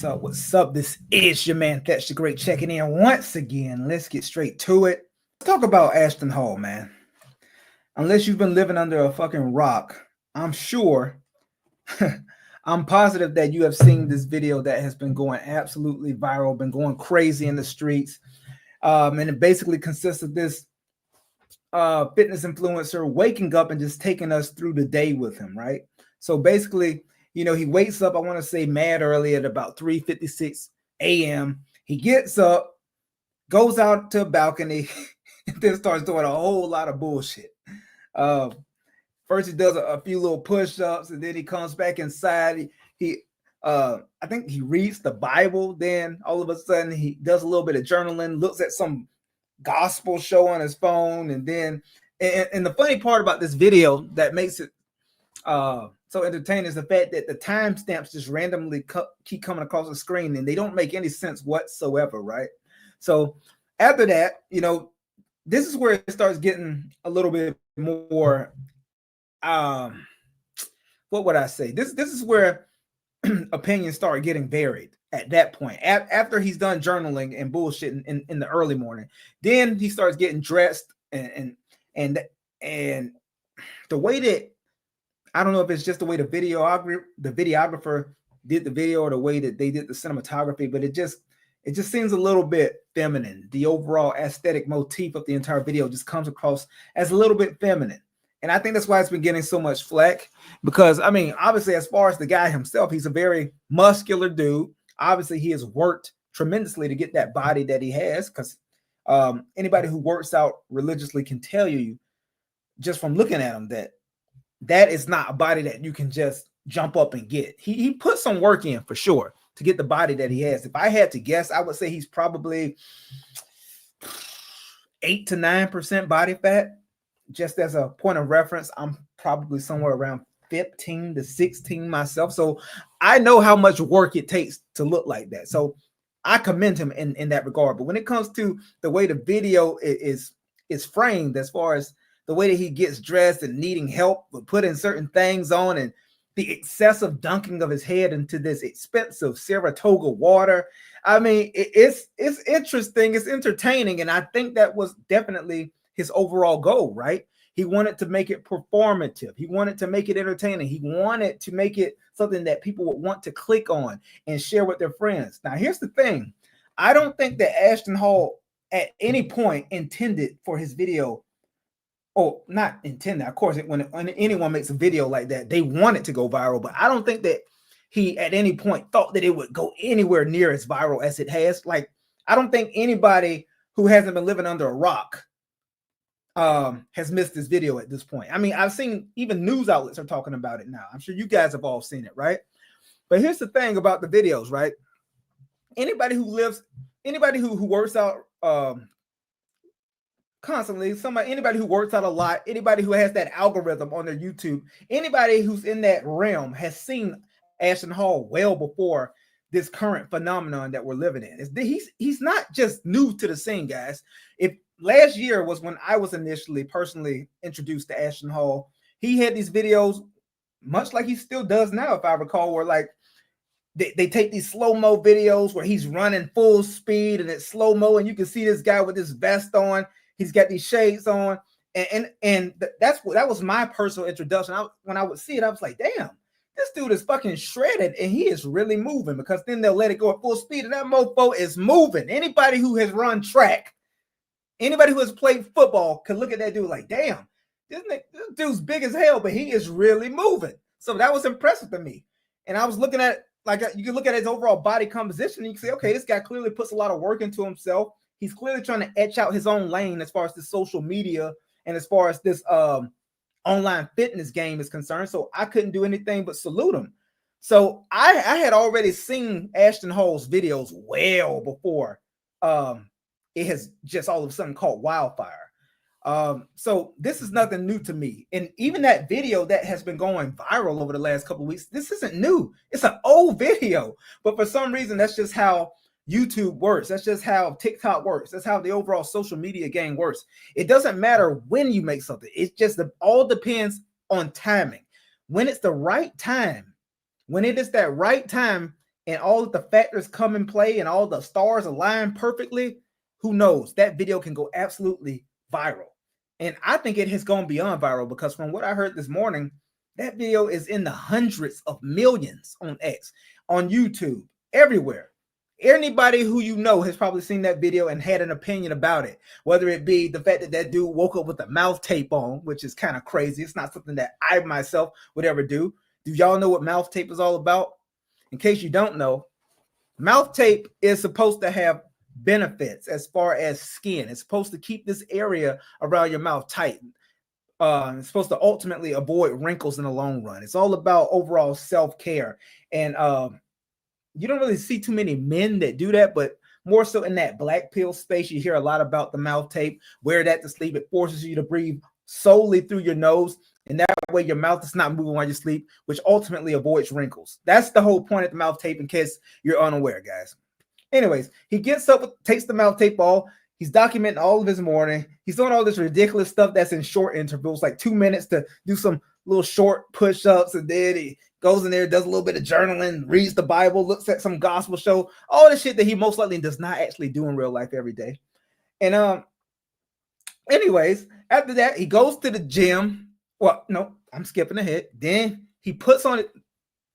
What's up? This is your man Thatch the Great checking in once again. Let's get straight to it. Let's talk about Ashton Hall, man. Unless you've been living under a fucking rock, I'm sure, I'm positive that you have seen this video that has been going absolutely viral, been going crazy in the streets. And it basically consists of this fitness influencer waking up and just taking us through the day with him, right? So basically, he wakes up, I want to say mad early at about 3:56 a.m. He gets up, goes out to a balcony, and then starts doing a whole lot of bullshit. First he does a few little push-ups, and then he comes back inside. I think he reads the Bible. Then all of a sudden he does a little bit of journaling, looks at some gospel show on his phone, and then and the funny part about this video that makes it so entertaining is the fact that the timestamps just randomly keep coming across the screen, and they don't make any sense whatsoever, right? So after that, this is where it starts getting a little bit more what would I say? This is where opinions start getting varied at that point. After he's done journaling and bullshit in the early morning, then he starts getting dressed and the way that, I don't know if it's just the way the videographer did the video or the way that they did the cinematography, but it just seems a little bit feminine. The overall aesthetic motif of the entire video just comes across as a little bit feminine. And I think that's why it's been getting so much flack, because, I mean, obviously, as far as the guy himself, he's a very muscular dude. Obviously, he has worked tremendously to get that body that he has, because anybody who works out religiously can tell you, just from looking at him, that is not a body that you can just jump up and get. He put some work in for sure to get the body that he has. If I had to guess, I would say he's probably 8 to 9% body fat. Just as a point of reference, I'm probably somewhere around 15 to 16 myself. So I know how much work it takes to look like that. So I commend him in that regard. But when it comes to the way the video is framed, as far as the way that he gets dressed and needing help with putting certain things on, and the excessive dunking of his head into this expensive Saratoga water, I mean, it's interesting, it's entertaining, and I think that was definitely his overall goal, right? He wanted to make it performative. He wanted to make it entertaining. He wanted to make it something that people would want to click on and share with their friends. Now, here's the thing. I don't think that Ashton Hall at any point intended for his video, or not intended, of course, when anyone makes a video like that, they want it to go viral, but I don't think that he at any point thought that it would go anywhere near as viral as it has. Like, I don't think anybody who hasn't been living under a rock has missed this video at this point. I mean, I've seen even news outlets are talking about it now. I'm sure you guys have all seen it, right? But here's the thing about the videos, right? Anybody who works out constantly, anybody who works out a lot, anybody who has that algorithm on their YouTube, anybody who's in that realm has seen Ashton Hall well before this current phenomenon that we're living in. He's not just new to the scene, guys. If last year was when I was initially personally introduced to Ashton Hall, he had these videos, much like he still does now, if I recall, where like they take these slow-mo videos where he's running full speed and it's slow-mo, and you can see this guy with this vest on. He's got these shades on, and that was my personal introduction. When I would see it, I was like, damn, this dude is fucking shredded, and he is really moving, because then they'll let it go at full speed, and that mofo is moving. Anybody who has run track, anybody who has played football can look at that dude like, damn, this dude's big as hell, but he is really moving. So that was impressive to me. And I was looking at, like, you can look at his overall body composition, and you can say, okay, this guy clearly puts a lot of work into himself. He's clearly trying to etch out his own lane as far as this social media and as far as this online fitness game is concerned. So I couldn't do anything but salute him. So I had already seen Ashton Hall's videos well before it has just all of a sudden caught wildfire. So this is nothing new to me. And even that video that has been going viral over the last couple of weeks, this isn't new. It's an old video. But for some reason, that's just how YouTube works. That's just how TikTok works. That's how the overall social media game works. It doesn't matter when you make something. It's just all depends on timing. When it's the right time, when it is that right time and all of the factors come in play and all the stars align perfectly, who knows? That video can go absolutely viral. And I think it has gone beyond viral because from what I heard this morning, that video is in the hundreds of millions on X, on YouTube, everywhere. Anybody who you know has probably seen that video and had an opinion about it, whether it be the fact that that dude woke up with a mouth tape on, which is kind of crazy. It's not something that I myself would ever do. Do y'all know what mouth tape is all about? In case you don't know, mouth tape is supposed to have benefits as far as skin. It's supposed to keep this area around your mouth tight. It's supposed to ultimately avoid wrinkles in the long run. It's all about overall self-care. And you don't really see too many men that do that, but more so in that black pill space, you hear a lot about the mouth tape. Wear that to sleep. It forces you to breathe solely through your nose, and that way your mouth is not moving while you sleep, which ultimately avoids wrinkles. That's the whole point of the mouth tape, in case you're unaware, guys. Anyways, he gets up, takes the mouth tape off. He's documenting all of his morning. He's doing all this ridiculous stuff that's in short intervals, like 2 minutes to do some little short push-ups, and then he goes in there, does a little bit of journaling, reads the Bible, looks at some gospel show, all the shit that he most likely does not actually do in real life every day. And anyways, after that, he goes to the gym. Well, no, I'm skipping ahead. Then he puts on it.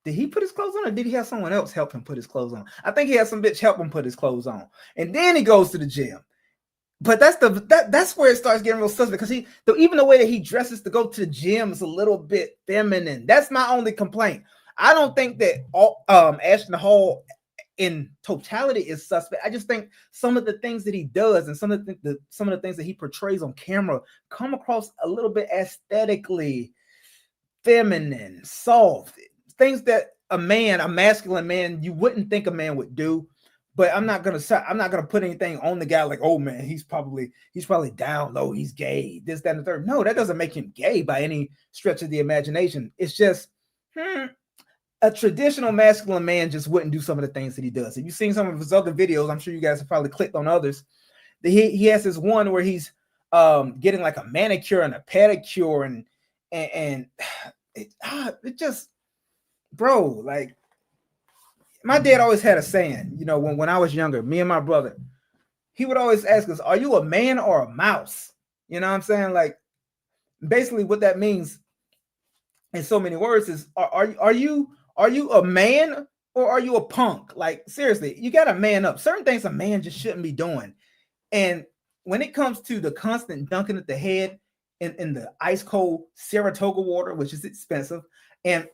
Did he put his clothes on, or did he have someone else help him put his clothes on? I think he had some bitch help him put his clothes on. And then he goes to the gym. But that's where it starts getting real suspect, because even the way that he dresses to go to the gym is a little bit feminine. That's my only complaint. I don't think that Ashton Hall in totality is suspect. I just think some of the things that he does and some of the things that he portrays on camera come across a little bit aesthetically feminine, soft, things that a masculine man, you wouldn't think a man would do. But I'm not gonna put anything on the guy like, oh man, he's probably down low, he's gay, this, that, and the third. No, that doesn't make him gay by any stretch of the imagination. It's just a traditional masculine man just wouldn't do some of the things that he does. If you've seen some of his other videos, I'm sure you guys have probably clicked on others. He has this one where he's getting like a manicure and a pedicure, and it just, bro, like, my dad always had a saying, you know, when I was younger, me and my brother, he would always ask us, are you a man or a mouse? You know what I'm saying? Like, basically what that means in so many words is, are you a man or are you a punk? Like, seriously, you got to man up. Certain things a man just shouldn't be doing. And when it comes to the constant dunking at the head in the ice cold Saratoga water, which is expensive, and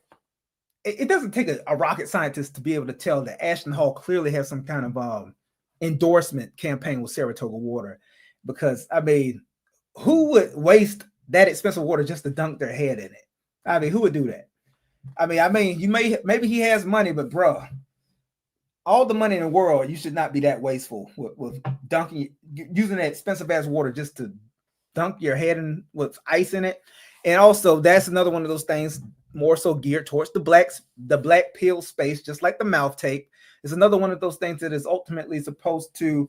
it doesn't take a rocket scientist to be able to tell that Ashton Hall clearly has some kind of endorsement campaign with Saratoga water, because I mean, who would waste that expensive water just to dunk their head in it? I mean, who would do that? I mean, maybe he has money, but bro, all the money in the world, you should not be that wasteful with dunking, using that expensive ass water just to dunk your head in with ice in it. And also, that's another one of those things more so geared towards the black pill space, just like the mouth tape. Is another one of those things that is ultimately supposed to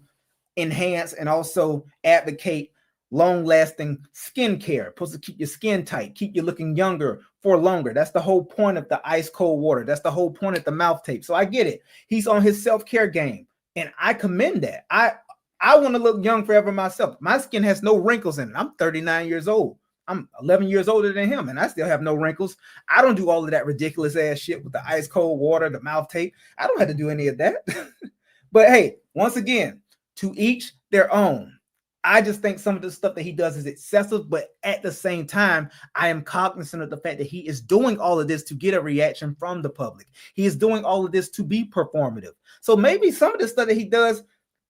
enhance and also advocate long-lasting skin care. Supposed to keep your skin tight, keep you looking younger for longer. That's the whole point of the ice cold water. That's the whole point of the mouth tape. So I get it. He's on his self-care game, and I commend that. I want to look young forever myself. My skin has no wrinkles in it. I'm 39 years old. I'm 11 years older than him, and I still have no wrinkles. I don't do all of that ridiculous ass shit with the ice cold water, the mouth tape. I don't have to do any of that. But hey, once again, to each their own. I just think some of the stuff that he does is excessive, but at the same time, I am cognizant of the fact that he is doing all of this to get a reaction from the public. He is doing all of this to be performative. So maybe some of the stuff that he does,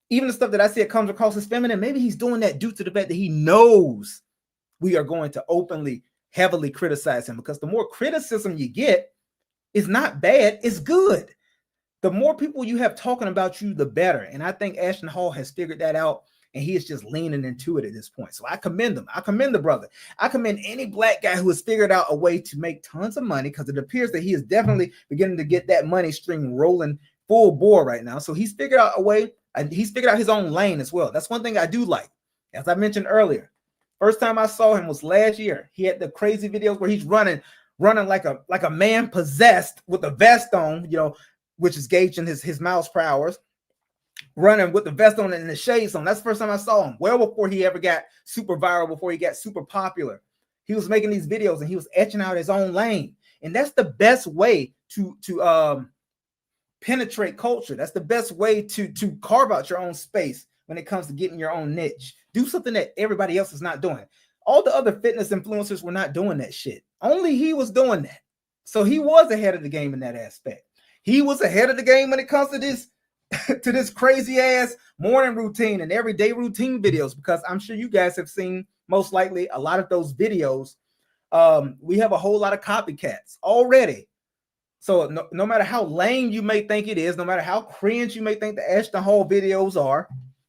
even the stuff that I see it comes across as feminine, maybe he's doing that due to the fact that he knows we are going to openly, heavily criticize him, because the more criticism you get is not bad, it's good. The more people you have talking about you, the better. And I think Ashton Hall has figured that out, and he is just leaning into it at this point. So I commend him. I commend the brother. I commend any black guy who has figured out a way to make tons of money, because it appears that he is definitely beginning to get that money string rolling full bore right now. So he's figured out a way, and he's figured out his own lane as well. That's one thing I do like. As I mentioned earlier, first time I saw him was last year. He had the crazy videos where he's running like a man possessed with a vest on, you know, which is gauging his miles per hour, running with the vest on and the shades on. That's the first time I saw him. Well before he ever got super viral, before he got super popular. He was making these videos and he was etching out his own lane. And that's the best way to penetrate culture. That's the best way to carve out your own space when it comes to getting your own niche. Do something that everybody else is not doing. All the other fitness influencers were not doing that shit. Only he was doing that. So he was ahead of the game in that aspect. He was ahead of the game when it comes to this to this crazy ass morning routine and everyday routine videos, because I'm sure you guys have seen most likely a lot of those videos. We have a whole lot of copycats already. So no matter how lame you may think it is, no matter how cringe you may think the Ashton Hall videos are,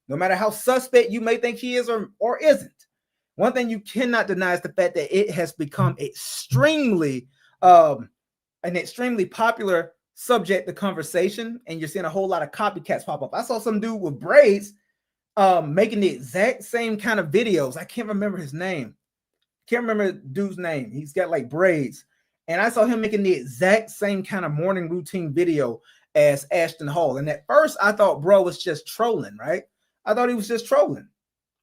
no matter how suspect you may think he is or isn't, one thing you cannot deny is the fact that it has become extremely an extremely popular subject to conversation, and you're seeing a whole lot of copycats pop up. I saw some dude with braids making the exact same kind of videos. I can't remember his name. Can't remember the dude's name. He's got like braids. And I saw him making the exact same kind of morning routine video as Ashton Hall. And at first I thought bro was just trolling, right? I thought he was just trolling.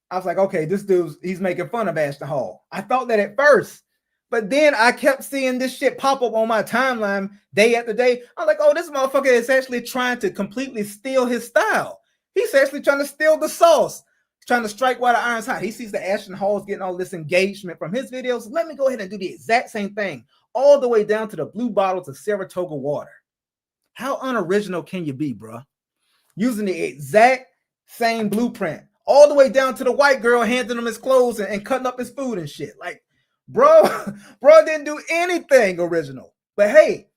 I was like, okay, this he's making fun of Ashton Hall. I thought that at first. But then I kept seeing this shit pop up on my timeline day after day. I'm like, oh, this motherfucker is actually trying to completely steal his style. He's actually trying to steal the sauce. He's trying to strike while the iron's hot. He sees the Ashton Hall's getting all this engagement from his videos. Let me go ahead and do the exact same thing, all the way down to the blue bottles of Saratoga water. How unoriginal can you be, bro? Using the exact same blueprint, all the way down to the white girl handing him his clothes and cutting up his food and shit. Like, bro didn't do anything original. But hey,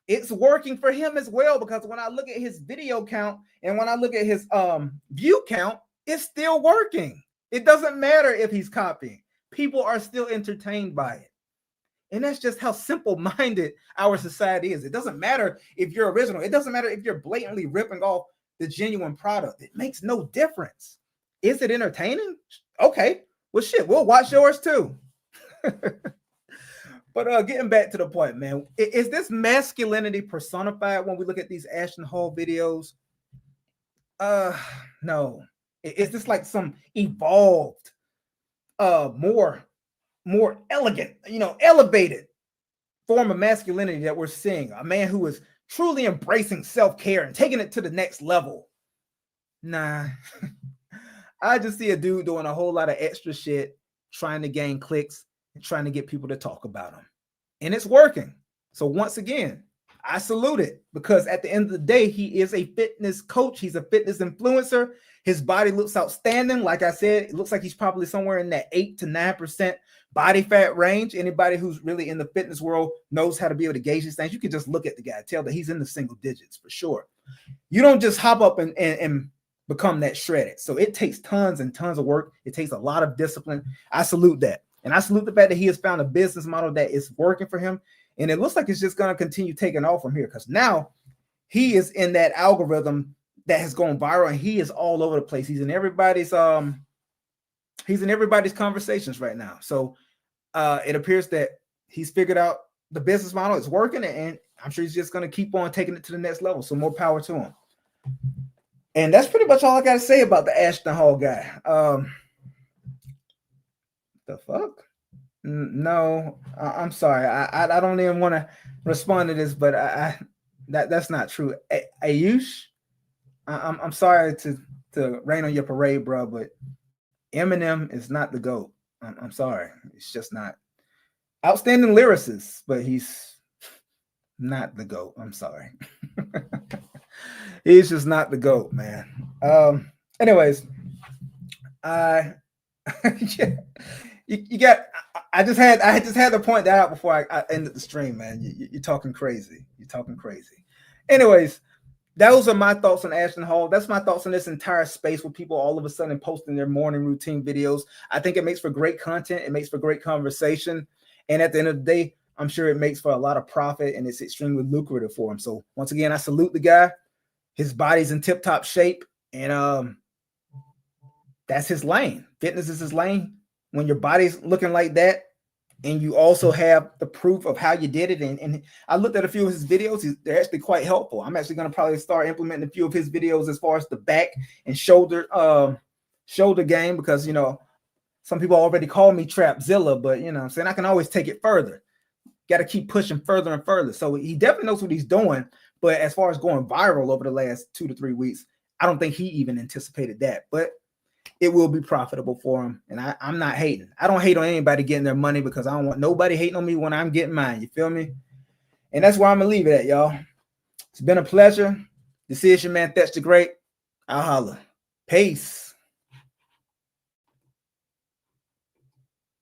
it's working for him as well, because when I look at his video count and when I look at his view count, it's still working. It doesn't matter if he's copying. People are still entertained by it. And that's just how simple-minded our society is. It doesn't matter if you're original. It doesn't matter if you're blatantly ripping off the genuine product. It makes no difference. Is it entertaining? Okay. Well, shit, we'll watch yours too. But getting back to the point, man, is this masculinity personified when we look at these Ashton Hall videos? No. Is this like some evolved, more elegant, elevated form of masculinity that we're seeing? A man who is truly embracing self-care and taking it to the next level? Nah. I just see a dude doing a whole lot of extra shit, trying to gain clicks and trying to get people to talk about him. And it's working. So once again, I salute it, because at the end of the day, he is a fitness coach. He's a fitness influencer. His body looks outstanding. Like I said, it looks like he's probably somewhere in that 8 to 9% body fat range. Anybody who's really in the fitness world knows how to be able to gauge these things. You can just look at the guy, tell that he's in the single digits for sure. You don't just hop up and become that shredded. So it takes tons and tons of work. It takes a lot of discipline. I salute that. And I salute the fact that he has found a business model that is working for him. And it looks like it's just going to continue taking off from here, because now he is in that algorithm that has gone viral, and he is all over the place. He's in everybody's conversations right now. So it appears that he's figured out the business model is working, and I'm sure he's just going to keep on taking it to the next level. So more power to him. And that's pretty much all I got to say about the Ashton Hall guy. The fuck? No, I'm sorry. I don't even want to respond to this, but that's not true. Ayush, I'm sorry to rain on your parade, bro, but Eminem is not the GOAT. I'm sorry. It's just not. Outstanding lyricist, but he's not the GOAT. I'm sorry. He's just not the GOAT, man. Anyways, yeah, you got. I just had to point that out before I ended the stream, man. You're talking crazy. You're talking crazy. Anyways, those are my thoughts on Ashton Hall. That's my thoughts on this entire space with people all of a sudden posting their morning routine videos. I think it makes for great content. It makes for great conversation. And at the end of the day, I'm sure it makes for a lot of profit, and it's extremely lucrative for him. So once again, I salute the guy. His body's in tip-top shape, and that's his lane. Fitness is his lane. When your body's looking like that, and you also have the proof of how you did it. And I looked at a few of his videos. They're actually quite helpful. I'm actually going to probably start implementing a few of his videos as far as the back and shoulder game, because, you know, some people already call me Trapzilla, but, you know what I'm saying, I can always take it further. Got to keep pushing further and further. So he definitely knows what he's doing. But as far as going viral over the last 2 to 3 weeks, I don't think he even anticipated that. But it will be profitable for him. And I'm not hating. I don't hate on anybody getting their money, because I don't want nobody hating on me when I'm getting mine. You feel me? And that's where I'm going to leave it at, y'all. It's been a pleasure. This is your man, Thatch the Great. I'll holla. Peace.